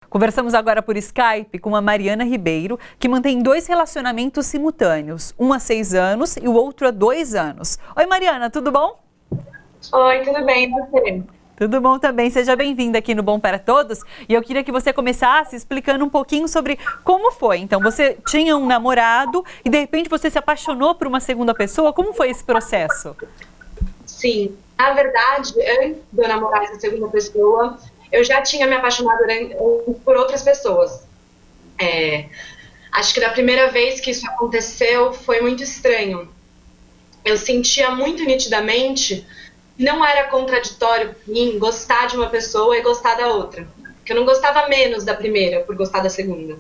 Conversamos agora por Skype com a Mariana Ribeiro, que mantém 2 relacionamentos simultâneos, um há 6 anos e o outro há 2 anos. Oi, Mariana, tudo bom? Oi, tudo bem, e você? Tudo bom também, seja bem-vinda aqui no Bom para Todos. E eu queria que você começasse explicando um pouquinho sobre como foi. Então, você tinha um namorado e de repente você se apaixonou por uma segunda pessoa. Como foi esse processo? Sim, na verdade, antes de eu namorar essa segunda pessoa, eu já tinha me apaixonado por outras pessoas. Acho que da primeira vez que isso aconteceu foi muito estranho. Eu sentia muito nitidamente que não era contraditório para mim gostar de uma pessoa e gostar da outra. Que eu não gostava menos da primeira por gostar da segunda.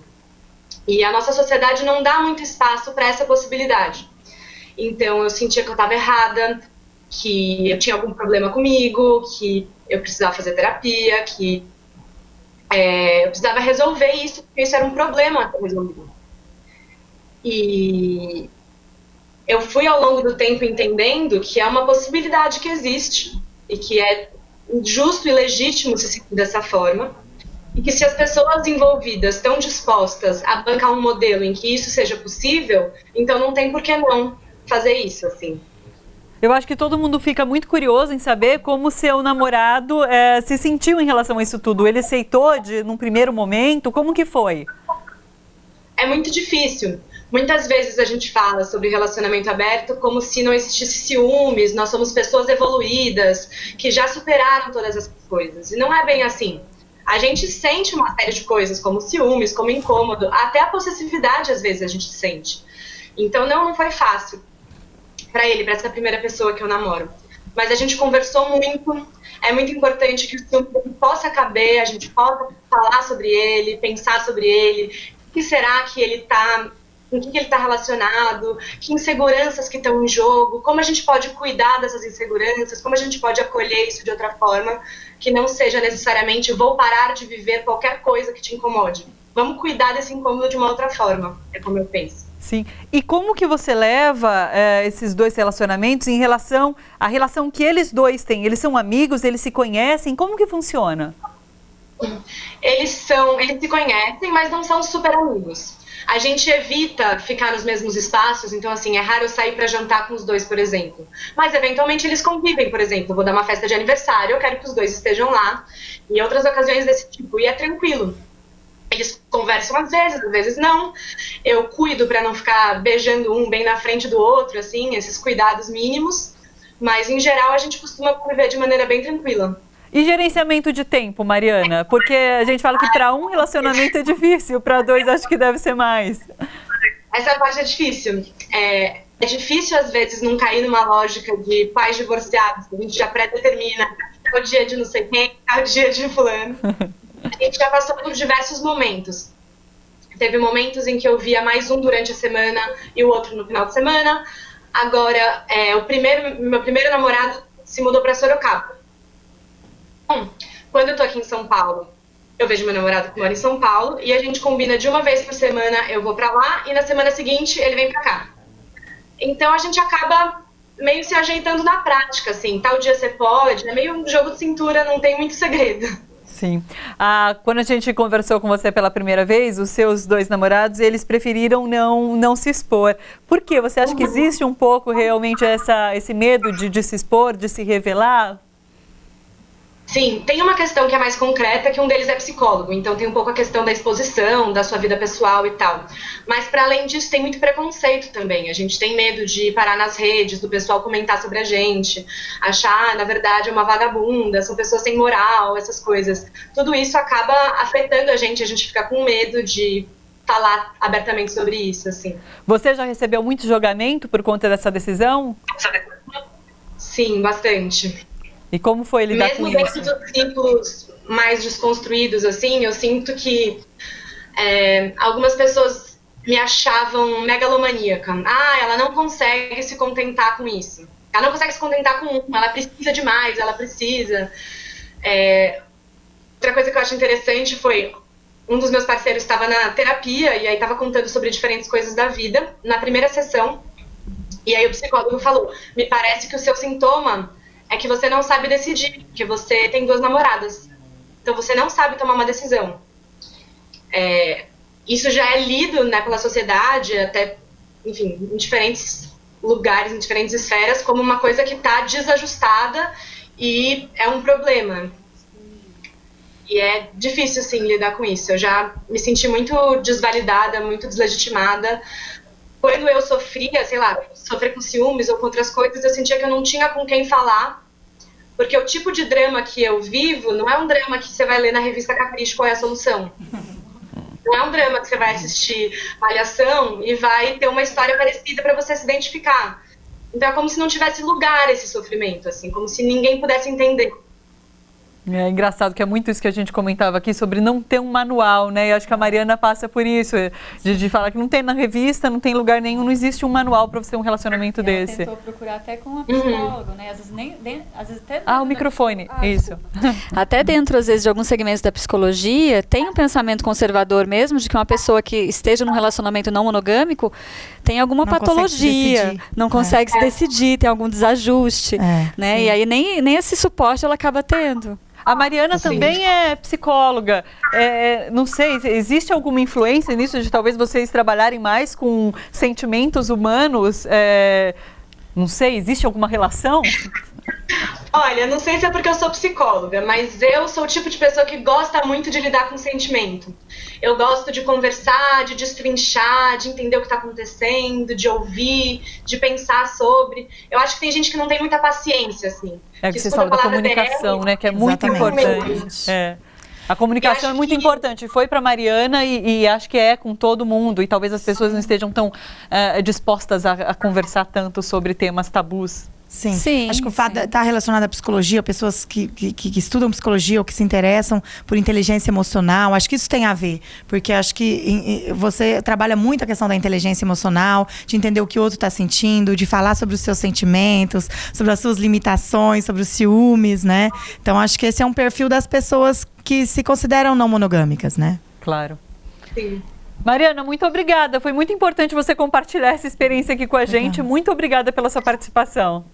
E a nossa sociedade não dá muito espaço para essa possibilidade. Então eu sentia que eu estava errada, que eu tinha algum problema comigo, que eu precisava fazer terapia, que eu precisava resolver isso, porque isso era um problema a ser resolvido. E eu fui ao longo do tempo entendendo que é uma possibilidade que existe e que é justo e legítimo se sentir dessa forma, e que se as pessoas envolvidas estão dispostas a bancar um modelo em que isso seja possível, então não tem por que não fazer isso, assim. Eu acho que todo mundo fica muito curioso em saber como seu namorado se sentiu em relação a isso tudo. Ele aceitou num primeiro momento? Como que foi? É muito difícil. Muitas vezes a gente fala sobre relacionamento aberto como se não existisse ciúmes, nós somos pessoas evoluídas, que já superaram todas essas coisas. E não é bem assim. A gente sente uma série de coisas, como ciúmes, como incômodo, até a possessividade às vezes a gente sente. Então não foi fácil para ele, para essa primeira pessoa que eu namoro. Mas a gente conversou muito, é muito importante que o ciúme possa caber, a gente possa falar sobre ele, pensar sobre ele, o que será que ele está, com que ele está relacionado, que inseguranças que estão em jogo, como a gente pode cuidar dessas inseguranças, como a gente pode acolher isso de outra forma, que não seja necessariamente vou parar de viver qualquer coisa que te incomode. Vamos cuidar desse incômodo de uma outra forma, é como eu penso. Sim. E como que você leva esses 2 relacionamentos em relação à relação que eles 2 têm? Eles são amigos, eles se conhecem? Como que funciona? Eles se conhecem, mas não são super amigos. A gente evita ficar nos mesmos espaços, então assim, é raro eu sair para jantar com os 2, por exemplo. Mas eventualmente eles convivem, por exemplo, vou dar uma festa de aniversário, eu quero que os 2 estejam lá, e outras ocasiões desse tipo, e é tranquilo. Eles conversam às vezes não. Eu cuido para não ficar beijando um bem na frente do outro, assim, esses cuidados mínimos. Mas, em geral, a gente costuma conviver de maneira bem tranquila. E gerenciamento de tempo, Mariana? Porque a gente fala que para um relacionamento é difícil, para 2 acho que deve ser mais. Essa parte é difícil. É difícil, às vezes, não cair numa lógica de pais divorciados. A gente já pré-determina o dia de não sei quem, o dia de fulano. A gente já passou por diversos momentos. Teve momentos em que eu via mais um durante a semana e o outro no final de semana. Agora, meu primeiro namorado se mudou para Sorocaba. Quando eu tô aqui em São Paulo, eu vejo meu namorado que mora em São Paulo e a gente combina de uma vez por semana eu vou para lá e na semana seguinte ele vem para cá. Então a gente acaba meio se ajeitando na prática, assim. Tal dia você pode, é meio um jogo de cintura, não tem muito segredo. Sim. Quando a gente conversou com você pela primeira vez, os seus 2 namorados, eles preferiram não se expor. Por quê? Você acha que existe um pouco realmente esse medo de se expor, de se revelar? Sim, tem uma questão que é mais concreta, que um deles é psicólogo, então tem um pouco a questão da exposição, da sua vida pessoal e tal. Mas para além disso tem muito preconceito também, a gente tem medo de parar nas redes, do pessoal comentar sobre a gente, achar, na verdade, é uma vagabunda, são pessoas sem moral, essas coisas. Tudo isso acaba afetando a gente fica com medo de falar abertamente sobre isso, assim. Você já recebeu muito julgamento por conta dessa decisão? Sim, bastante. E como foi lidar com isso? Mesmo dentro dos ciclos mais desconstruídos, assim, eu sinto que algumas pessoas me achavam megalomaníaca. Ela não consegue se contentar com isso. Ela não consegue se contentar com um, ela precisa de mais, ela precisa. Outra coisa que eu acho interessante foi, um dos meus parceiros estava na terapia e aí estava contando sobre diferentes coisas da vida, na primeira sessão, e aí o psicólogo falou, me parece que o seu sintoma é que você não sabe decidir, que você tem 2 namoradas. Então você não sabe tomar uma decisão. Isso já é lido, né, pela sociedade, até, enfim, em diferentes lugares, em diferentes esferas, como uma coisa que está desajustada e é um problema. E é difícil, sim, lidar com isso. Eu já me senti muito desvalidada, muito deslegitimada. Quando eu sofria, sei lá, sofrer com ciúmes ou com outras coisas, eu sentia que eu não tinha com quem falar, porque o tipo de drama que eu vivo não é um drama que você vai ler na revista Capricho qual é a solução. Não é um drama que você vai assistir Malhação e vai ter uma história parecida para você se identificar. Então é como se não tivesse lugar esse sofrimento, assim, como se ninguém pudesse entender. É engraçado que é muito isso que a gente comentava aqui sobre não ter um manual, né? E acho que a Mariana passa por isso, de falar que não tem na revista, não tem lugar nenhum, não existe um manual para você ter um relacionamento desse. Tentou procurar até com uma psicóloga, né? Às vezes até o microfone, isso. Até dentro, às vezes, de alguns segmentos da psicologia, tem um pensamento conservador mesmo, de que uma pessoa que esteja num relacionamento não monogâmico tem alguma patologia, não consegue se decidir, tem algum desajuste, né? E aí nem esse suporte ela acaba tendo. A Mariana também é psicóloga. Não sei, existe alguma influência nisso de talvez vocês trabalharem mais com sentimentos humanos? Não sei, existe alguma relação? Olha, não sei se é porque eu sou psicóloga, mas eu sou o tipo de pessoa que gosta muito de lidar com sentimento. Eu gosto de conversar, de destrinchar, de entender o que está acontecendo, de ouvir, de pensar sobre. Eu acho que tem gente que não tem muita paciência, assim. Que vocês falam da comunicação, né? Que é muito importante. A comunicação é muito importante. Foi para Mariana e acho que é com todo mundo. E talvez as pessoas não estejam tão dispostas a conversar tanto sobre temas tabus. Sim, acho que o fato de estar relacionado à psicologia, pessoas que estudam psicologia ou que se interessam por inteligência emocional, acho que isso tem a ver. Porque acho que você trabalha muito a questão da inteligência emocional, de entender o que o outro está sentindo, de falar sobre os seus sentimentos, sobre as suas limitações, sobre os ciúmes, né? Então, acho que esse é um perfil das pessoas que se consideram não monogâmicas, né? Claro. Sim. Mariana, muito obrigada. Foi muito importante você compartilhar essa experiência aqui com a gente. Muito obrigada pela sua participação.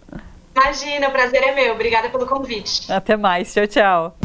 Imagina, o prazer é meu. Obrigada pelo convite. Até mais. Tchau, tchau.